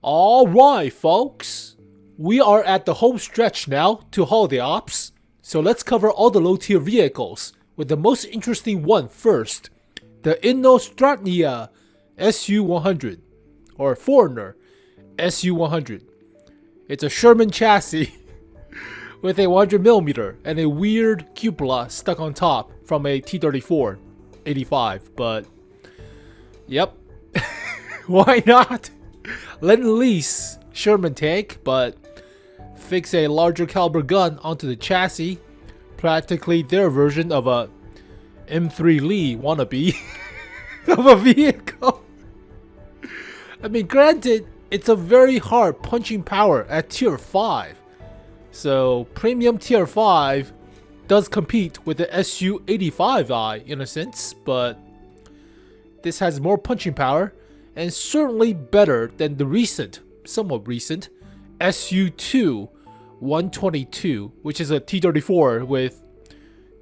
Alright folks, we are at the home stretch now to holiday ops, so let's cover all the low tier vehicles, with the most interesting one first, the Inostrannaya SU100, or Foreigner SU100. It's a Sherman chassis with a 100mm and a weird cupola stuck on top from a T-34-85, but yep, why not? Lend-Lease Sherman tank, but fix a larger caliber gun onto the chassis, practically their version of a M4A2 wannabe of a vehicle. I mean, granted, it's a very hard punching power at Tier 5, so premium Tier 5 does compete with the SU85i in a sense, but this has more punching power and certainly better than the somewhat recent SU2 122, which is a T-34 with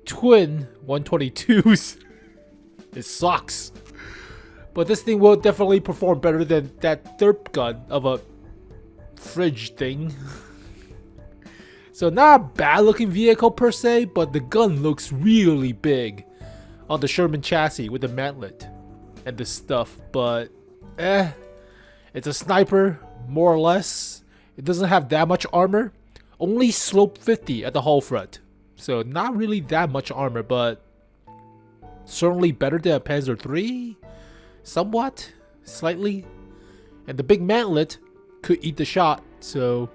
twin 122s. It sucks. But this thing will definitely perform better than that third gun of a fridge thing. So not a bad looking vehicle per se, but the gun looks really big on the Sherman chassis with the mantlet and this stuff. But it's a sniper more or less. It doesn't have that much armor. Only slope 50 at the hull front. So not really that much armor, but certainly better than a Panzer III. Somewhat, slightly. And the big mantlet could eat the shot, so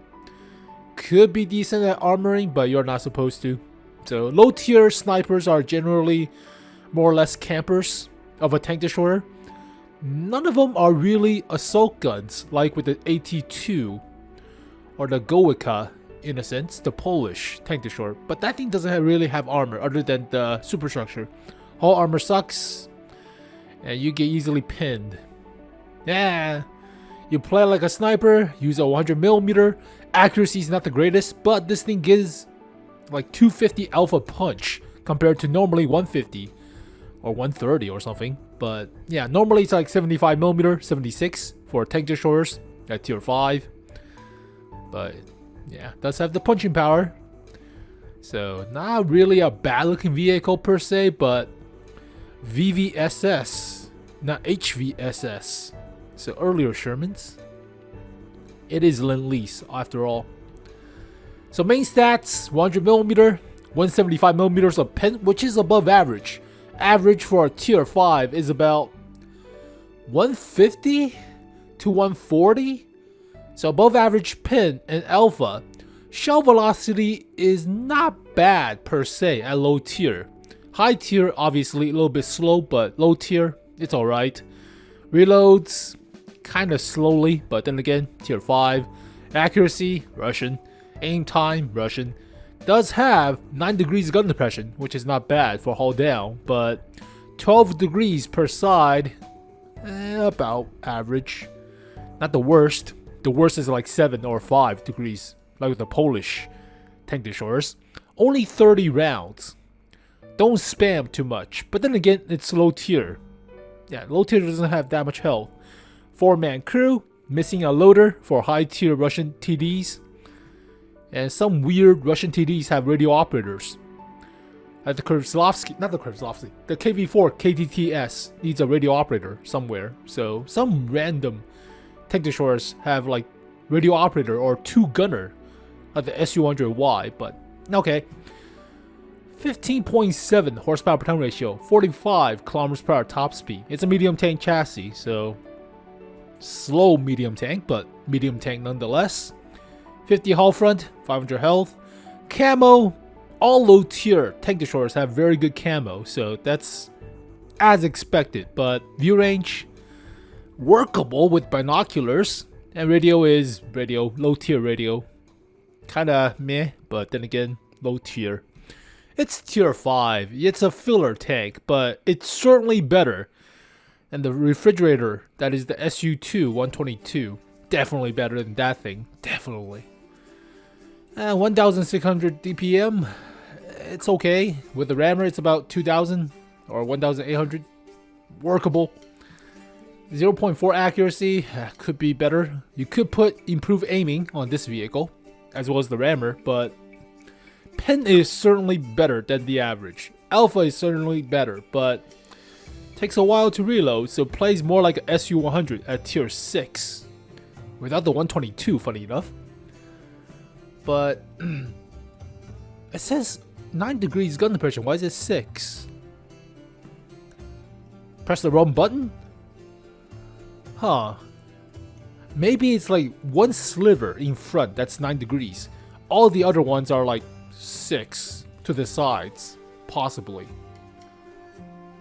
could be decent at armoring, but you're not supposed to. So low tier snipers are generally more or less campers of a tank destroyer. None of them are really assault guns like with the AT2 or the 𝗦𝗨 in a sense, the Polish tank destroyer. But that thing doesn't really have armor other than the superstructure. Hull armor sucks and you get easily pinned. Yeah, you play like a sniper, use a 100mm. Accuracy is not the greatest, but this thing gives like 250 alpha punch compared to normally 150 or 130 or something. But yeah, normally it's like 75mm, 76 for tank destroyers at Tier 5. But yeah, does have the punching power. So not really a bad looking vehicle per se, but VVSS, not HVSS. So earlier Shermans. It is Lend-Lease after all. So main stats, 100mm, 175mm of pen, which is above average. Average for a Tier 5 is about 150 to 140. So above average pin and alpha. Shell velocity is not bad per se at low tier. High tier obviously a little bit slow, but low tier it's alright. Reloads kind of slowly, but then again Tier 5. Accuracy Russian. Aim time Russian. Does have 9 degrees gun depression, which is not bad for hull down, but 12 degrees per side, about average. Not the worst. The worst is like 7 or 5 degrees, like with the Polish tank destroyers. Only 30 rounds. Don't spam too much, but then again, it's low tier. Yeah, low tier doesn't have that much health. 4-man crew, missing a loader for high tier Russian TDs. And some weird Russian TDs have radio operators. At the Kurzlovsky, not the Kurzlovsky, the KV4 KTTS needs a radio operator somewhere. So some random tank destroyers have like radio operator or 2-gunner at the SU100Y, but okay. 15.7 horsepower per ton ratio, 45 kilometers per hour top speed. It's a medium tank chassis, so slow medium tank, but medium tank nonetheless. 50 hull front, 500 health. Camo, all low tier tank destroyers have very good camo, so that's as expected. But view range, workable with binoculars. And radio is radio, low tier radio. Kinda meh, but then again, low tier. It's Tier 5, it's a filler tank, but it's certainly better than the refrigerator that is the SU2 122. Definitely better than that thing, definitely. 1600 DPM, it's okay. With the rammer, it's about 2000 or 1800. Workable. 0.4 accuracy could be better. You could put improved aiming on this vehicle, as well as the rammer, but pen is certainly better than the average. Alpha is certainly better, but takes a while to reload, so plays more like a SU-100 at tier 6. Without the 122, funny enough. But it says 9 degrees gun depression. Why is it 6? Press the wrong button? Huh. Maybe it's like one sliver in front that's 9 degrees. All the other ones are like 6 to the sides, possibly.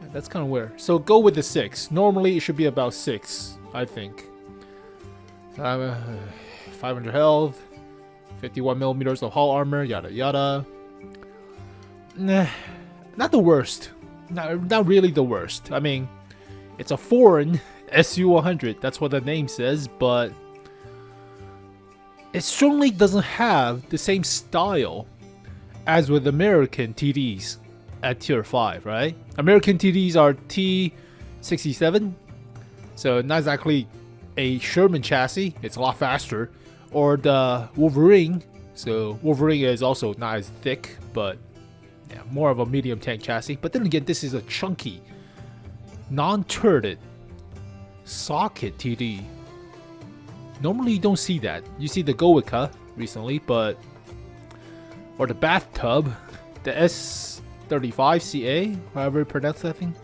Yeah, that's kind of weird. So go with the 6. Normally it should be about 6, I think. 500 health, 51 millimeters of hull armor, yada yada. Nah, not the worst. Not really the worst. I mean, it's a foreign SU-100, that's what the name says, but it certainly doesn't have the same style as with American TDs at tier 5, right? American TDs are T67, so not exactly a Sherman chassis, it's a lot faster, or the Wolverine, so Wolverine is also not as thick, but yeah, more of a medium tank chassis. But then again, this is a chunky, non-turreted socket TD. Normally you don't see that. You see the 𝗦𝗨 recently, but or the bathtub, the S35CA, however you pronounce that thing.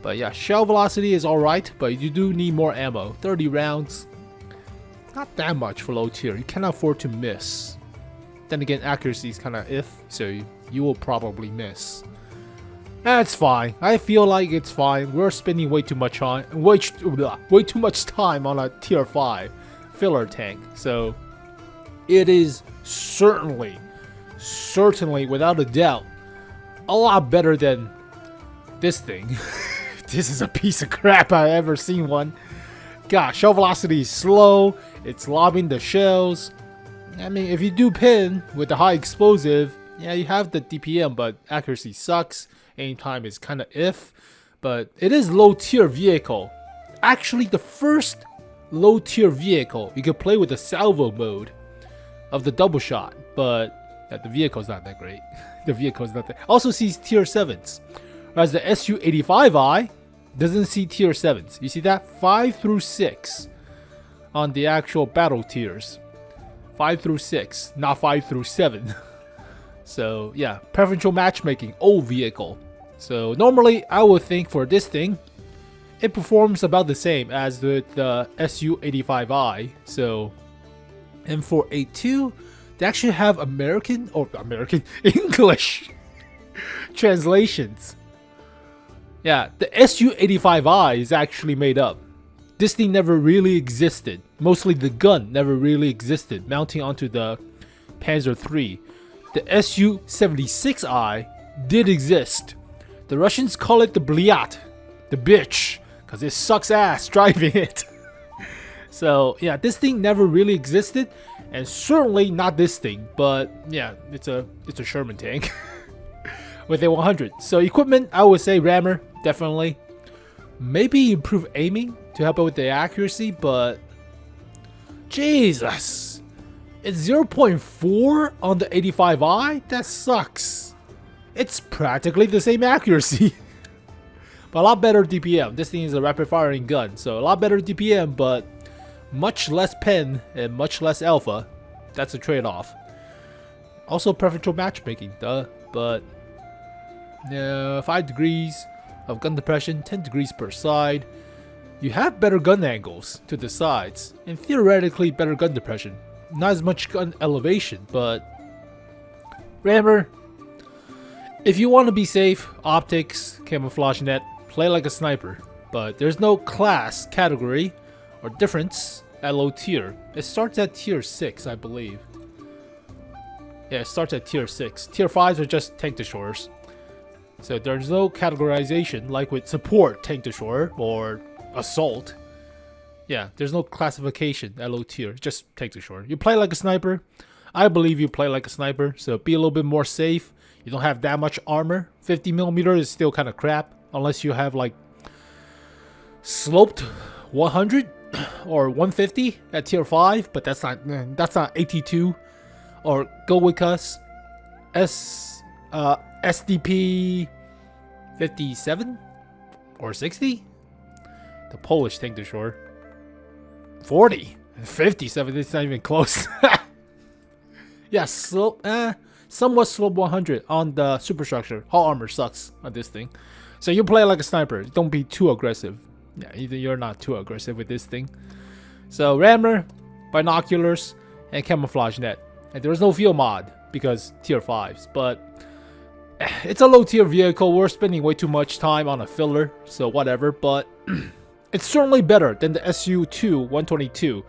But yeah, shell velocity is alright, but you do need more ammo. 30 rounds, not that much for low tier. You cannot afford to miss. Then again, accuracy is kind of so you will probably miss. That's fine. I feel like it's fine. We're spending way too much time on a tier 5 filler tank. So it is certainly without a doubt a lot better than this thing. This is a piece of crap I've ever seen one. Gosh, shell velocity is slow. It's lobbing the shells. I mean, if you do pin with the high explosive, yeah, you have the DPM, but accuracy sucks. Aim time is kind of but it is low tier vehicle. Actually, the first low tier vehicle you could play with the salvo mode of the double shot, but the vehicle's not that great. The vehicle's not that. Also sees tier 7s, whereas the SU-85i doesn't see tier 7s. You see that? 5 through 6 on the actual battle tiers. 5 through 6, not 5 through 7. So yeah, preferential matchmaking, old vehicle. So normally I would think for this thing, it performs about the same as the SU-85i. So M4A2, they actually have American English translations. Yeah, the SU-85i is actually made up. This thing never really existed. Mostly the gun never really existed, mounting onto the Panzer III. The SU-76i did exist. The Russians call it the 𝗦𝗨, the bitch, because it sucks ass driving it. So yeah, this thing never really existed, and certainly not this thing. But yeah, it's a Sherman tank with a 100. So equipment, I would say rammer definitely. Maybe improve aiming to help out with the accuracy, but Jesus. It's 0.4 on the 85i? That sucks. It's practically the same accuracy. But a lot better DPM. This thing is a rapid firing gun, so a lot better DPM, but much less pen and much less alpha. That's a trade-off. Also preferential matchmaking, duh. But 5 degrees of gun depression, 10 degrees per side. You have better gun angles to the sides, and theoretically better gun depression. Not as much gun elevation, but rammer. If you want to be safe, optics, camouflage net, play like a sniper. But there's no class, category, or difference at low tier. It starts at tier 6, I believe. Yeah, it starts at tier 6. Tier 5s are just tank destroyers. So there's no categorization like with support tank destroyer or assault. Yeah, there's no classification at low tier, just tank destroyer. You play like a sniper. I believe you play like a sniper, so be a little bit more safe. You don't have that much armor. 50mm is still kind of crap, unless you have like sloped 100 or 150 at tier 5, but that's not 82 or go with us SDP 57 or 60. The Polish tank to shore 40 57. It's not even close. Yeah, slope somewhat slope 100 on the superstructure. Hull armor sucks on this thing, so you play like a sniper. Don't be too aggressive. Yeah, either you're not too aggressive with this thing. So rammer, binoculars, and camouflage net. And there's no field mod because tier 5s, but it's a low tier vehicle. We're spending way too much time on a filler, so whatever. But it's certainly better than the SU2 122,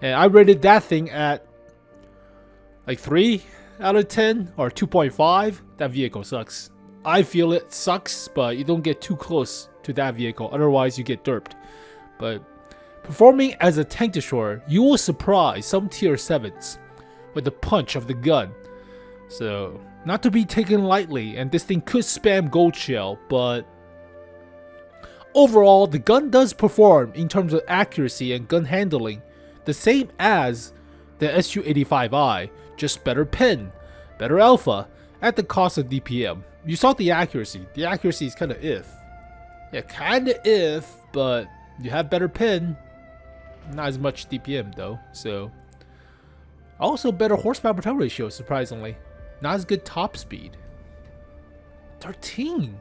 and I rated that thing at like 3 out of 10 or 2.5. That vehicle sucks. I feel it sucks, but you don't get too close to that vehicle, otherwise you get derped. But performing as a tank destroyer, you will surprise some tier 7s with the punch of the gun. So not to be taken lightly, and this thing could spam gold shell, but overall the gun does perform in terms of accuracy and gun handling the same as the SU-85i, just better pin, better alpha, at the cost of DPM. You saw the accuracy. The accuracy is kind of if. Yeah, kind of if, but you have better pin. Not as much DPM though, so. Also better horsepower per ton ratio, surprisingly. Not as good top speed. 13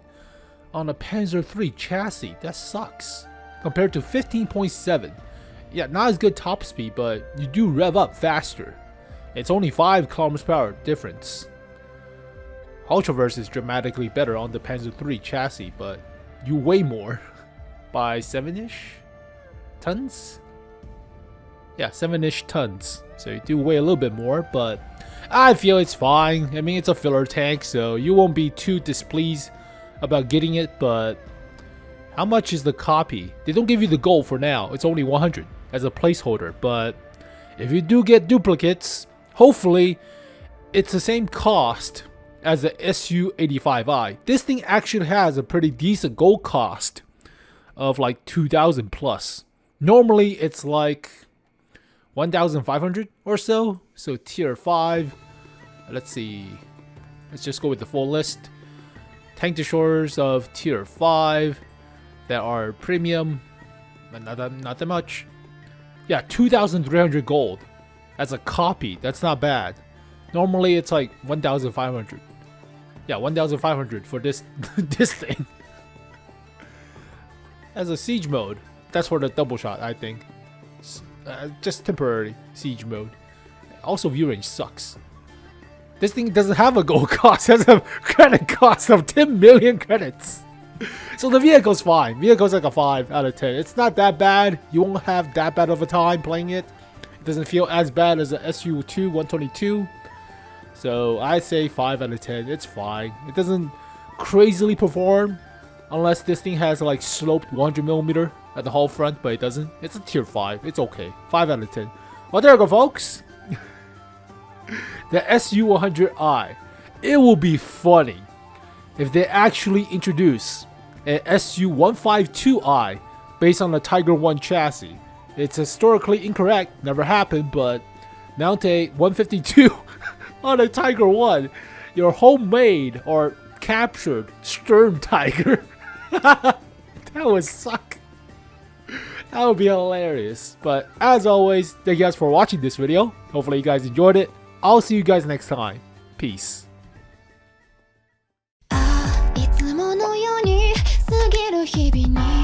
on a Panzer III chassis. That sucks. Compared to 15.7. Yeah, not as good top speed, but you do rev up faster. It's only 5 km/h difference. Ultraverse is dramatically better on the Panzer III chassis, but you weigh more by 7-ish tons. Yeah, 7-ish tons. So you do weigh a little bit more, but I feel it's fine. I mean, it's a filler tank, so you won't be too displeased about getting it. But how much is the copy? They don't give you the gold for now. It's only 100 as a placeholder. But if you do get duplicates, hopefully it's the same cost as the SU-85i. This thing actually has a pretty decent gold cost of like 2,000 plus. Normally it's like 1,500 or so. So tier 5. Let's see. Let's just go with the full list. Tank destroyers of tier 5 that are premium, but not that much. Yeah, 2,300 gold as a copy. That's not bad. Normally it's like 1,500. Yeah, 1,500 for this this thing. As a siege mode, that's for the double shot, I think. Just temporary siege mode. Also, view range sucks. This thing doesn't have a gold cost. It has a credit cost of 10 million credits. So the vehicle's fine. Vehicle's like a 5 out of 10. It's not that bad. You won't have that bad of a time playing it. It doesn't feel as bad as the SU2 122. So I say 5 out of 10. It's fine. It doesn't crazily perform unless this thing has like sloped 100mm at the hull front, but it doesn't. It's a tier 5. It's okay. 5 out of 10. Well, there you go, folks. The SU-100i. It will be funny if they actually introduce an SU-152i based on the Tiger 1 chassis. It's historically incorrect. Never happened, but mount a 152 on a Tiger 1. Your homemade or captured Sturm Tiger. That would suck. That would be hilarious. But as always, thank you guys for watching this video. Hopefully you guys enjoyed it. I'll see you guys next time. Peace. いつものように過ぎる日々に